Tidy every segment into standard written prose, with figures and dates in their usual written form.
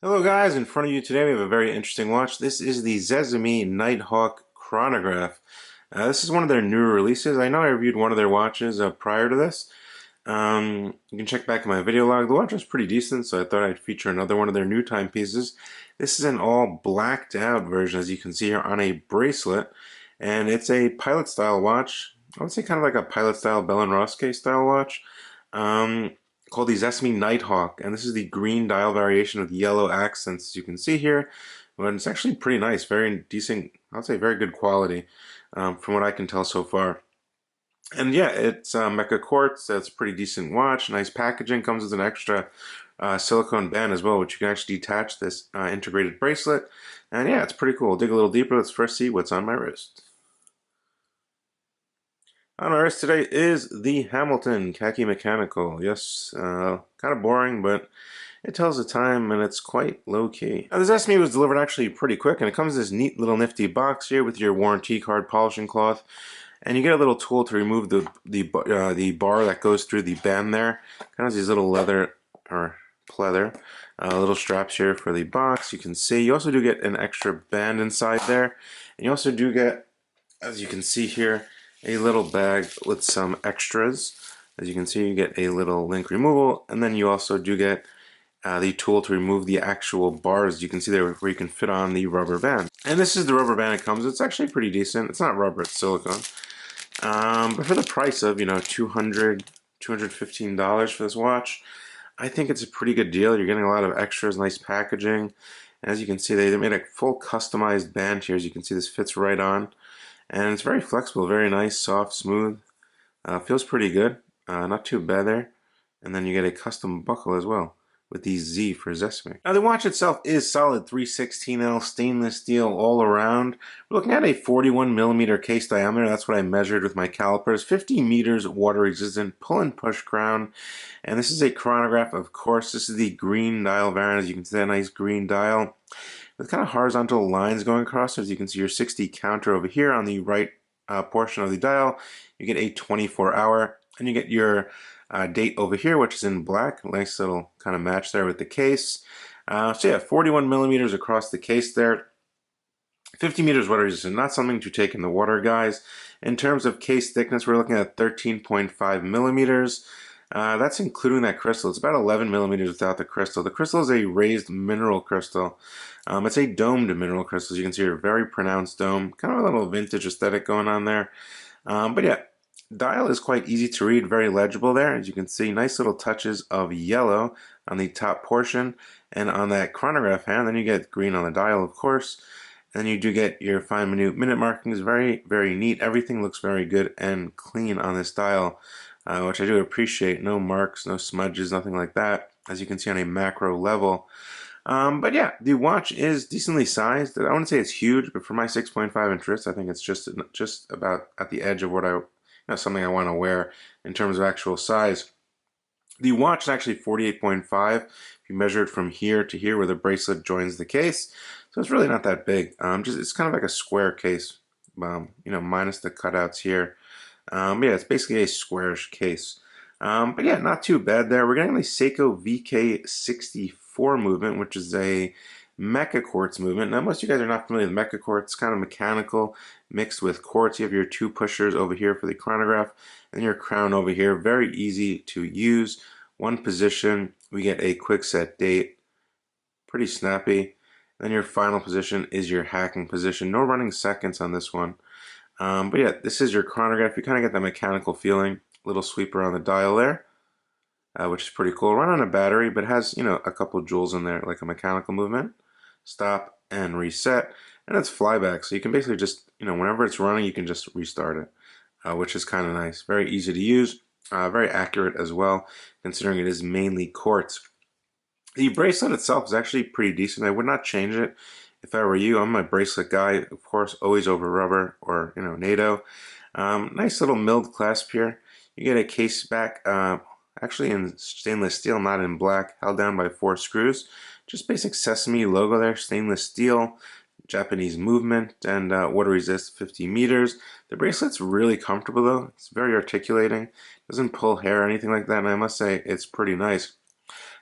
Hello guys, in front of you today we have a very interesting watch. This is the Zezame Nighthawk Chronograph. This is one of their newer releases. I know I reviewed one of their watches prior to this. You can check back in my video log. The watch was pretty decent, so I thought I'd feature another one of their new timepieces. This is an all blacked out version, as you can see here, on a bracelet. And it's a pilot style watch. I would say kind of like a pilot style Bell & Roske style watch. Called the Zezame Nighthawk, and this is the green dial variation with yellow accents, as you can see here. But it's actually pretty nice, very decent, I'll say very good quality from what I can tell so far. And yeah, it's Mecha Quartz. That's a pretty decent watch. Nice packaging. Comes with an extra silicone band as well, which you can actually detach this integrated bracelet. And yeah, it's pretty cool. Dig a little deeper. Let's first see what's on my wrist. On our wrist today is the Hamilton Khaki Mechanical. Yes, kind of boring, but it tells the time and it's quite low-key. Now, this Zezame was delivered actually pretty quick, and it comes in this neat little nifty box here with your warranty card, polishing cloth, and you get a little tool to remove the bar that goes through the band there. Kind of these little leather or pleather little straps here for the box. You can see you also do get an extra band inside there, and you also do get, as you can see here, a little bag with some extras. As you can see, you get a little link removal, and then you also do get the tool to remove the actual bars. You can see there where you can fit on the rubber band. And this is the rubber band it comes with. It's actually pretty decent. It's not rubber, it's silicone. But for the price of, $215 for this watch, I think it's a pretty good deal. You're getting a lot of extras, nice packaging. And as you can see, they made a full customized band here. As you can see, this fits right on. And it's very flexible, very nice, soft, smooth. Feels pretty good, not too bad there. And then you get a custom buckle as well with the Z for Zezame. Now the watch itself is solid 316L stainless steel all around. We're looking at a 41mm case diameter. That's what I measured with my calipers. 50 meters water resistant pull and push crown. And this is a chronograph, of course. This is the green dial variant. As you can see, that nice green dial with kind of horizontal lines going across. As you can see, your 60 counter over here on the right portion of the dial. You get a 24-hour, and you get your date over here, which is in black. Nice little kind of match there with the case. So yeah, 41mm across the case there. 50 meters water resistant, not something to take in the water, guys. In terms of case thickness, we're looking at 13.5mm. That's including that crystal. It's about 11mm without the crystal. The crystal is a raised mineral crystal. It's a domed mineral crystal. As you can see, a very pronounced dome. Kind of a little vintage aesthetic going on there. But yeah, dial is quite easy to read, very legible there. As you can see, nice little touches of yellow on the top portion. And on that chronograph hand, then you get green on the dial, of course. And then you do get your fine minute markings. Very, very neat. Everything looks very good and clean on this dial. Which I do appreciate. No marks, no smudges, nothing like that, as you can see on a macro level. But yeah, the watch is decently sized. I wouldn't say it's huge, but for my 6.5-inch wrist, I think it's just about at the edge of what something I want to wear in terms of actual size. The watch is actually 48.5 if you measure it from here to here where the bracelet joins the case. So it's really not that big. It's kind of like a square case, minus the cutouts here. Yeah, it's basically a squarish case. But yeah, not too bad there. We're getting the Seiko VK64 movement, which is a Mecha Quartz movement. Now, most of you guys are not familiar with Mecha Quartz. It's kind of mechanical mixed with quartz. You have your two pushers over here for the chronograph and your crown over here. Very easy to use. One position, we get a quick set date. Pretty snappy. Then your final position is your hacking position. No running seconds on this one. But yeah, this is your chronograph. You kind of get that mechanical feeling. Little sweeper on the dial there, which is pretty cool. Run on a battery, but it has, a couple joules in there, like a mechanical movement. Stop and reset. And it's flyback, so you can basically just, whenever it's running, you can just restart it, which is kind of nice. Very easy to use, very accurate as well, considering it is mainly quartz. The bracelet itself is actually pretty decent. I would not change it. If I were you, I'm a bracelet guy, of course, always over rubber or, NATO. Nice little milled clasp here. You get a case back, actually in stainless steel, not in black, held down by 4 screws. Just basic Sesame logo there, stainless steel, Japanese movement, and water resist 50 meters. The bracelet's really comfortable though. It's very articulating. Doesn't pull hair or anything like that, and I must say it's pretty nice.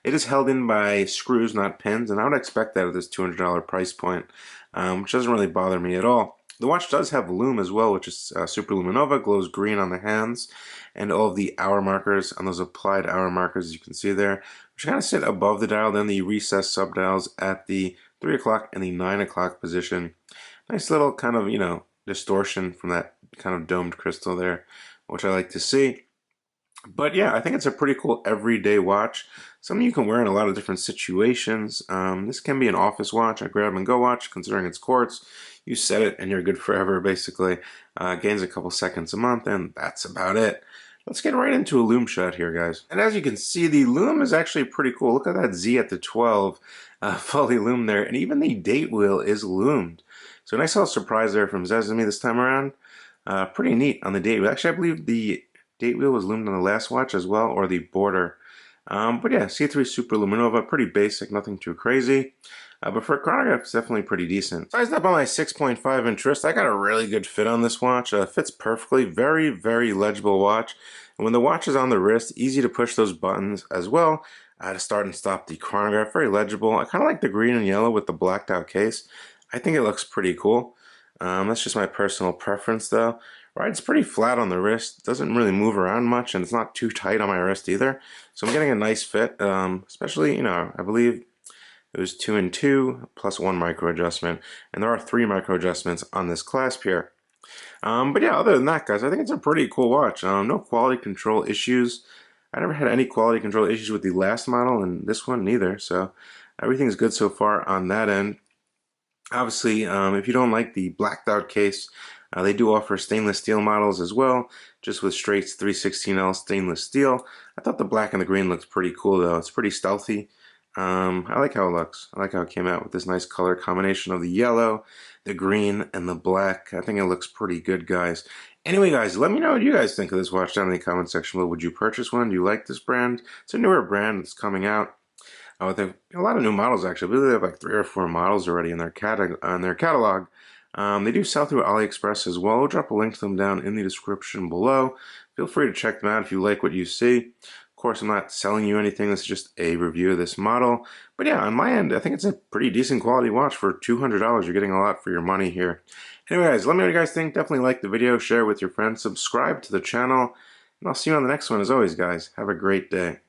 It is held in by screws, not pins, and I would expect that at this $200 price point, which doesn't really bother me at all. The watch does have lume as well, which is super luminova, glows green on the hands, and all of the hour markers on those applied hour markers, as you can see there, which kind of sit above the dial, then the recessed subdials at the 3 o'clock and the 9 o'clock position. Nice little kind of, distortion from that kind of domed crystal there, which I like to see. But yeah, I think it's a pretty cool everyday watch. Something you can wear in a lot of different situations. This can be an office watch, a grab and go watch, considering it's quartz. You set it and you're good forever, basically. Gains a couple seconds a month, and that's about it. Let's get right into a lume shot here, guys. And as you can see, the lume is actually pretty cool. Look at that Z at the 12, fully lumed there, and even the date wheel is lumed. So nice little surprise there from Zezame this time around. Pretty neat on the date wheel. Actually, I believe the date wheel was loomed on the last watch as well, or the border. But yeah, C3 Super Luminova, pretty basic, nothing too crazy. But for a chronograph, it's definitely pretty decent. Sized up on my 6.5 inch wrist, I got a really good fit on this watch. Fits perfectly, very, very legible watch. And when the watch is on the wrist, easy to push those buttons as well to start and stop the chronograph. Very legible. I kind of like the green and yellow with the blacked out case. I think it looks pretty cool. That's just my personal preference though. Rides pretty flat on the wrist, doesn't really move around much, and it's not too tight on my wrist either. So I'm getting a nice fit, especially, I believe it was 2 and 2 plus 1 micro adjustment, and there are 3 micro adjustments on this clasp here. But yeah, other than that, guys, I think it's a pretty cool watch. No quality control issues. I never had any quality control issues with the last model, and this one neither, so everything's good so far on that end. Obviously, if you don't like the blacked out case, they do offer stainless steel models as well, just with straight 316L stainless steel. I thought the black and the green looked pretty cool though. It's pretty stealthy. I like how it looks. I like how it came out with this nice color combination of the yellow, the green, and the black. I think it looks pretty good, guys. Anyway, guys, let me know what you guys think of this watch down in the comment section below. Would you purchase one? Do you like this brand? It's a newer brand that's coming out. With a lot of new models, actually. I believe they have like 3 or 4 models already in their catalog. They do sell through AliExpress as well. I'll drop a link to them down in the description below. Feel free to check them out if you like what you see. Of course, I'm not selling you anything. This is just a review of this model. But yeah, on my end, I think it's a pretty decent quality watch for $200. You're getting a lot for your money here. Anyway, guys, let me know what you guys think. Definitely like the video, share with your friends, subscribe to the channel, and I'll see you on the next one. As always, guys, have a great day.